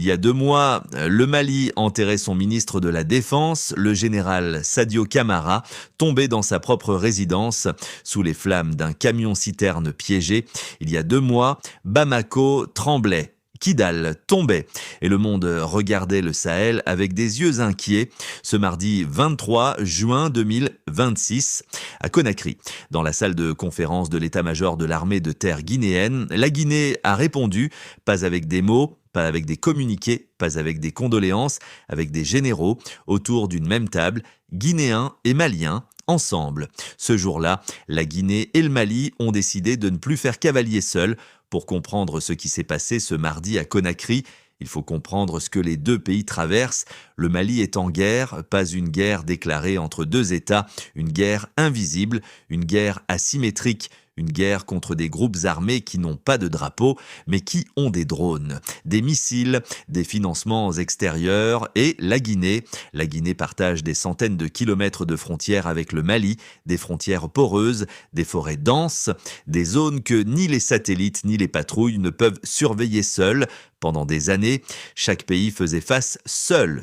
Il y a 2 mois, le Mali enterrait son ministre de la Défense, le général Sadio Camara, tombé dans sa propre résidence sous les flammes d'un camion-citerne piégé. Il y a 2 mois, Bamako tremblait. Kidal tombait et le monde regardait le Sahel avec des yeux inquiets ce mardi 23 juin 2026 à Conakry. Dans la salle de conférence de l'état-major de l'armée de terre guinéenne, la Guinée a répondu, pas avec des mots, pas avec des communiqués, pas avec des condoléances, avec des généraux autour d'une même table, Guinéens et Maliens, ensemble. Ce jour-là, la Guinée et le Mali ont décidé de ne plus faire cavalier seul. Pour comprendre ce qui s'est passé ce mardi à Conakry, il faut comprendre ce que les deux pays traversent. Le Mali est en guerre, pas une guerre déclarée entre deux États, une guerre invisible, une guerre asymétrique, une guerre contre des groupes armés qui n'ont pas de drapeau, mais qui ont des drones, des missiles, des financements extérieurs et la Guinée. La Guinée partage des centaines de kilomètres de frontières avec le Mali, des frontières poreuses, des forêts denses, des zones que ni les satellites ni les patrouilles ne peuvent surveiller seuls. Pendant des années, chaque pays faisait face seul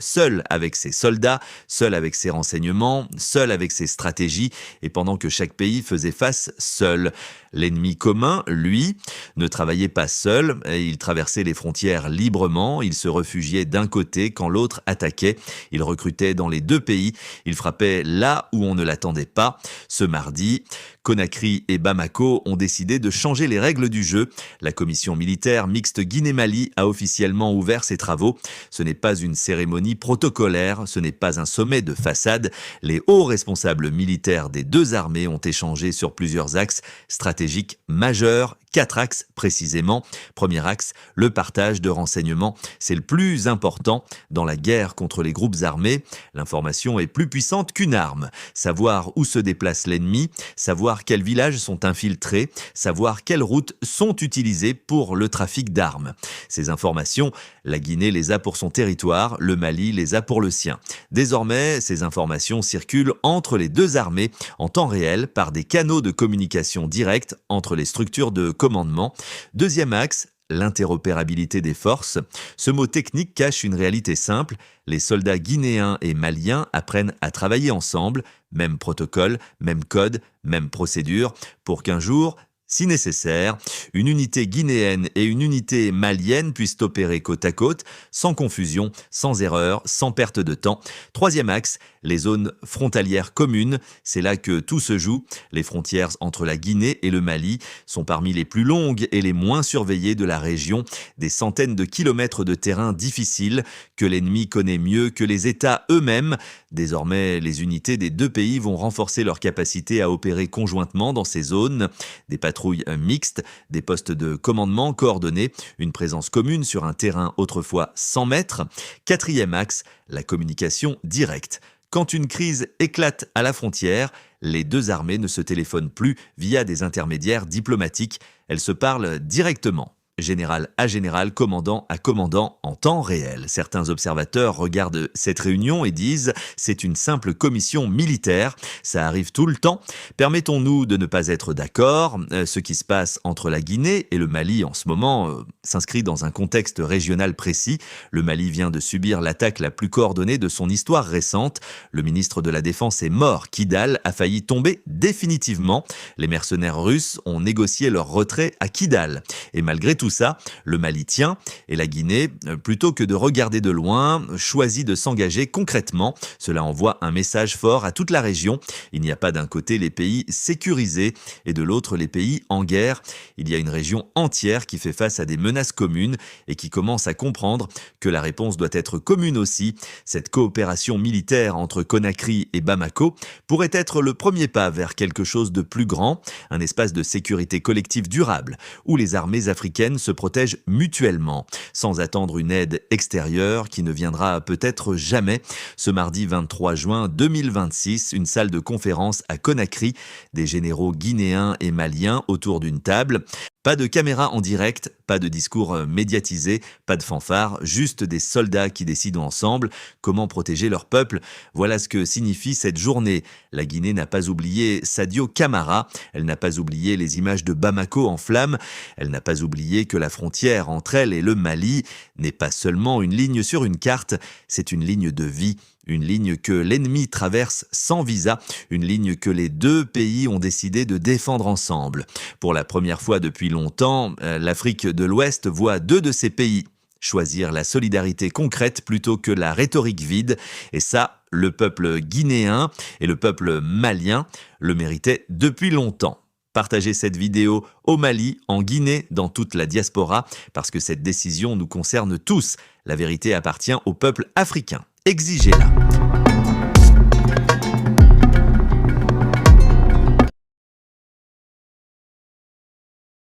avec ses soldats, seul avec ses renseignements, seul avec ses stratégies, et pendant que chaque pays faisait face seul. L'ennemi commun, lui, ne travaillait pas seul, il traversait les frontières librement, il se réfugiait d'un côté quand l'autre attaquait, il recrutait dans les deux pays, il frappait là où on ne l'attendait pas. Ce mardi, Conakry et Bamako ont décidé de changer les règles du jeu. La commission militaire mixte Guinée-Mali a officiellement ouvert ses travaux. Ce n'est pas une cérémonie protocolaire, ce n'est pas un sommet de façade. Les hauts responsables militaires des deux armées ont échangé sur plusieurs axes stratégiques majeurs, 4 axes précisément. Premier axe, le partage de renseignements. C'est le plus important dans la guerre contre les groupes armés. L'information est plus puissante qu'une arme. Savoir où se déplace l'ennemi, savoir quels villages sont infiltrés, savoir quelles routes sont utilisées pour le trafic d'armes. Ces informations, la Guinée les a pour son territoire, le Mali les a pour le sien. Désormais, ces informations circulent entre les deux armées en temps réel par des canaux de communication directs entre les structures de commandement. Deuxième axe, l'interopérabilité des forces. Ce mot technique cache une réalité simple. Les soldats guinéens et maliens apprennent à travailler ensemble, même protocole, même code, même procédure, pour qu'un jour, si nécessaire, une unité guinéenne et une unité malienne puissent opérer côte à côte, sans confusion, sans erreur, sans perte de temps. Troisième axe, les zones frontalières communes. C'est là que tout se joue. Les frontières entre la Guinée et le Mali sont parmi les plus longues et les moins surveillées de la région. Des centaines de kilomètres de terrain difficiles que l'ennemi connaît mieux que les États eux-mêmes. Désormais, les unités des deux pays vont renforcer leur capacité à opérer conjointement dans ces zones. Des patrouilles mixtes, des postes de commandement coordonnés, une présence commune sur un terrain autrefois 100 mètres. Quatrième axe, la communication directe. Quand une crise éclate à la frontière, les deux armées ne se téléphonent plus via des intermédiaires diplomatiques. Elles se parlent directement. Général à général, commandant à commandant en temps réel. Certains observateurs regardent cette réunion et disent « c'est une simple commission militaire, ça arrive tout le temps, permettons-nous de ne pas être d'accord, ce qui se passe entre la Guinée et le Mali en ce moment s'inscrit dans un contexte régional précis. Le Mali vient de subir l'attaque la plus coordonnée de son histoire récente. Le ministre de la Défense est mort, Kidal a failli tomber définitivement. Les mercenaires russes ont négocié leur retrait à Kidal. Et malgré tout ça, le Mali tient et la Guinée, plutôt que de regarder de loin, choisit de s'engager concrètement. Cela envoie un message fort à toute la région. Il n'y a pas d'un côté les pays sécurisés et de l'autre les pays en guerre. Il y a une région entière qui fait face à des menaces communes et qui commence à comprendre que la réponse doit être commune aussi. Cette coopération militaire entre Conakry et Bamako pourrait être le premier pas vers quelque chose de plus grand, un espace de sécurité collective durable, où les armées africaines se protègent mutuellement, sans attendre une aide extérieure qui ne viendra peut-être jamais. Ce mardi 23 juin 2026, une salle de conférence à Conakry, des généraux guinéens et maliens autour d'une table. Pas de caméra en direct, pas de discours médiatisé, pas de fanfare, juste des soldats qui décident ensemble comment protéger leur peuple. Voilà ce que signifie cette journée. La Guinée n'a pas oublié Sadio Camara, elle n'a pas oublié les images de Bamako en flammes, elle n'a pas oublié rappeler que la frontière entre elle et le Mali n'est pas seulement une ligne sur une carte, c'est une ligne de vie, une ligne que l'ennemi traverse sans visa, une ligne que les deux pays ont décidé de défendre ensemble. Pour la première fois depuis longtemps, l'Afrique de l'Ouest voit deux de ces pays choisir la solidarité concrète plutôt que la rhétorique vide. Et ça, le peuple guinéen et le peuple malien le méritaient depuis longtemps. Partagez cette vidéo au Mali, en Guinée, dans toute la diaspora, parce que cette décision nous concerne tous. La vérité appartient au peuple africain. Exigez-la.